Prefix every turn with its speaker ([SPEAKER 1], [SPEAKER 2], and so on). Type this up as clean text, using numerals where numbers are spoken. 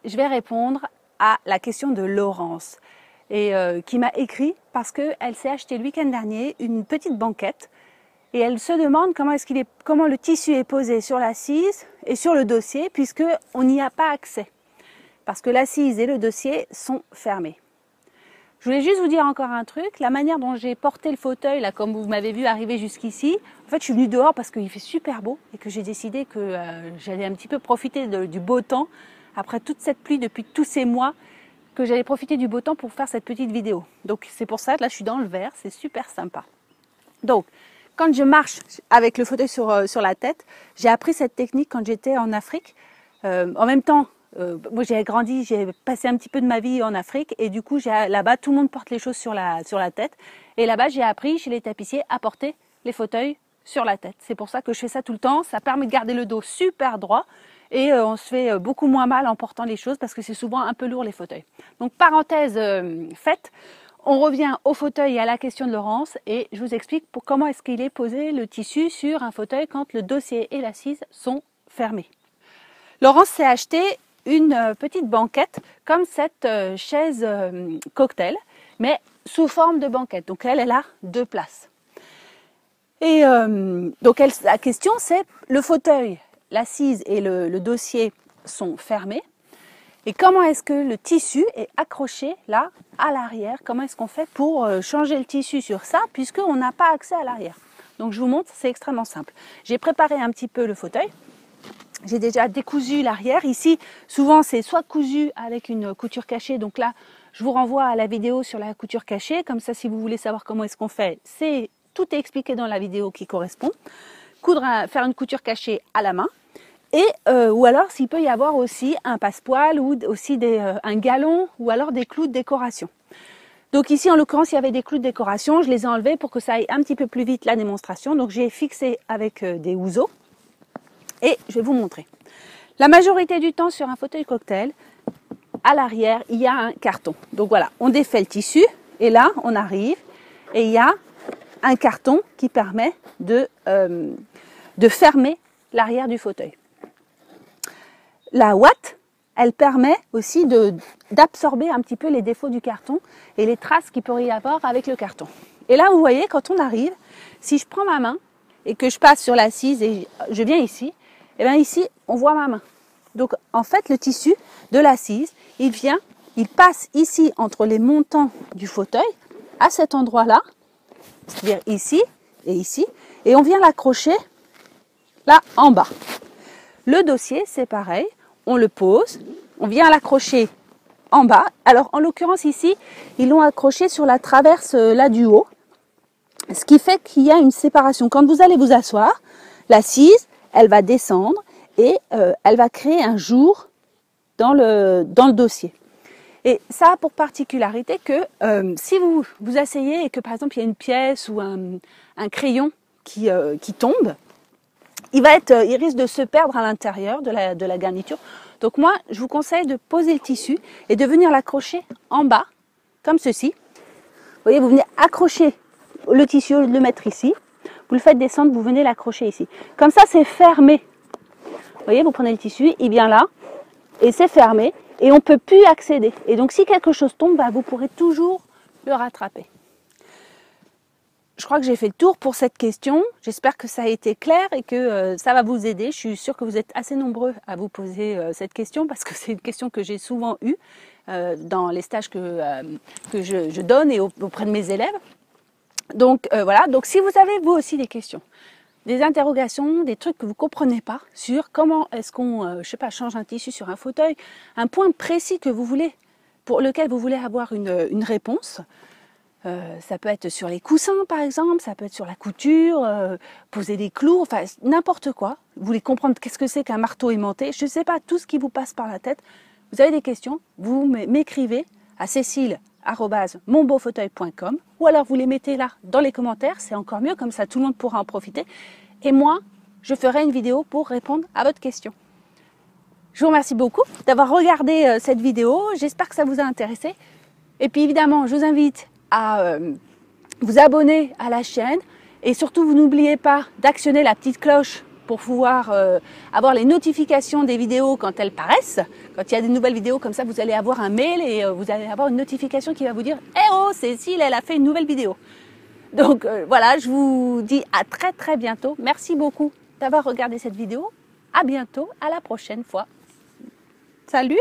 [SPEAKER 1] je vais répondre à la question de Laurence, et qui m'a écrit parce qu'elle s'est acheté le week-end dernier une petite banquette et elle se demande comment le tissu est posé sur l'assise et sur le dossier, puisqu'on n'y a pas accès, parce que l'assise et le dossier sont fermés. Je voulais juste vous dire encore un truc, la manière dont j'ai porté le fauteuil, là, comme vous m'avez vu arriver jusqu'ici, en fait je suis venue dehors parce qu'il fait super beau et que j'ai décidé que j'allais un petit peu profiter du beau temps, après toute cette pluie depuis tous ces mois, que j'allais profiter du beau temps pour faire cette petite vidéo. Donc c'est pour ça que là je suis dans le vert, c'est super sympa. Donc quand je marche avec le fauteuil sur la tête, j'ai appris cette technique quand j'étais en Afrique. En même temps, moi j'ai grandi, j'ai passé un petit peu de ma vie en Afrique et du coup là-bas tout le monde porte les choses sur la tête, et là-bas j'ai appris chez les tapissiers à porter les fauteuils sur la tête. C'est pour ça que je fais ça tout le temps, ça permet de garder le dos super droit et on se fait beaucoup moins mal en portant les choses parce que c'est souvent un peu lourd les fauteuils. Donc parenthèse faite, on revient au fauteuil et à la question de Laurence et je vous explique comment est-ce qu'il est posé le tissu sur un fauteuil quand le dossier et l'assise sont fermés. Laurence s'est acheté une petite banquette comme cette chaise cocktail, mais sous forme de banquette. Donc elle a 2 places. Et donc la question c'est, le fauteuil, l'assise et le dossier sont fermés. Et comment est-ce que le tissu est accroché là à l'arrière? Comment est-ce qu'on fait pour changer le tissu sur ça, puisqu'on n'a pas accès à l'arrière? Donc je vous montre, c'est extrêmement simple. J'ai préparé un petit peu le fauteuil. J'ai déjà décousu l'arrière. Ici, souvent, c'est soit cousu avec une couture cachée. Donc là, je vous renvoie à la vidéo sur la couture cachée. Comme ça, si vous voulez savoir comment est-ce qu'on fait, tout est expliqué dans la vidéo qui correspond. Faire une couture cachée à la main. Et ou alors, s'il peut y avoir aussi un passepoil ou aussi un galon ou alors des clous de décoration. Donc ici, en l'occurrence, il y avait des clous de décoration. Je les ai enlevés pour que ça aille un petit peu plus vite la démonstration. Donc j'ai fixé avec des houseaux. Et je vais vous montrer. La majorité du temps sur un fauteuil cocktail, à l'arrière, il y a un carton. Donc voilà, on défait le tissu et là, on arrive et il y a un carton qui permet de fermer l'arrière du fauteuil. La ouate, elle permet aussi d'absorber un petit peu les défauts du carton et les traces qu'il pourrait y avoir avec le carton. Et là, vous voyez, quand on arrive, si je prends ma main et que je passe sur l'assise et je viens ici, et bien ici, on voit ma main. Donc, en fait, le tissu de l'assise, il passe ici entre les montants du fauteuil, à cet endroit-là, c'est-à-dire ici et ici, et on vient l'accrocher là en bas. Le dossier, c'est pareil, on le pose, on vient l'accrocher en bas. Alors, en l'occurrence ici, ils l'ont accroché sur la traverse là du haut, ce qui fait qu'il y a une séparation. Quand vous allez vous asseoir, l'assise, elle va descendre et elle va créer un jour dans le dossier. Et ça a pour particularité que si vous vous asseyez et que par exemple il y a une pièce ou un crayon qui tombe, il risque de se perdre à l'intérieur de la garniture. Donc moi, je vous conseille de poser le tissu et de venir l'accrocher en bas, comme ceci. Vous voyez, vous venez accrocher le tissu, au lieu de le mettre ici. Vous le faites descendre, vous venez l'accrocher ici. Comme ça, c'est fermé. Vous voyez, vous prenez le tissu, il vient là, et c'est fermé, et on ne peut plus accéder. Et donc, si quelque chose tombe, vous pourrez toujours le rattraper. Je crois que j'ai fait le tour pour cette question. J'espère que ça a été clair et que ça va vous aider. Je suis sûre que vous êtes assez nombreux à vous poser cette question, parce que c'est une question que j'ai souvent eue dans les stages que je donne et auprès de mes élèves. Donc voilà, donc si vous avez vous aussi des questions, des interrogations, des trucs que vous ne comprenez pas sur comment est-ce qu'on, je sais pas, change un tissu sur un fauteuil, un point précis que vous voulez, pour lequel vous voulez avoir une réponse, ça peut être sur les coussins par exemple, ça peut être sur la couture, poser des clous, enfin n'importe quoi. Vous voulez comprendre qu'est-ce que c'est qu'un marteau aimanté, je ne sais pas, tout ce qui vous passe par la tête. Vous avez des questions, vous m'écrivez à cécile@monbeaufauteuil.com ou alors vous les mettez là dans les commentaires, c'est encore mieux, comme ça tout le monde pourra en profiter. Et moi, je ferai une vidéo pour répondre à votre question. Je vous remercie beaucoup d'avoir regardé cette vidéo, j'espère que ça vous a intéressé. Et puis évidemment, je vous invite à vous abonner à la chaîne et surtout, vous n'oubliez pas d'actionner la petite cloche pour pouvoir avoir les notifications des vidéos quand elles paraissent. Quand il y a des nouvelles vidéos comme ça, vous allez avoir un mail et vous allez avoir une notification qui va vous dire « Eh oh, Cécile, elle a fait une nouvelle vidéo ». Donc voilà, je vous dis à très très bientôt. Merci beaucoup d'avoir regardé cette vidéo. À bientôt, à la prochaine fois. Salut!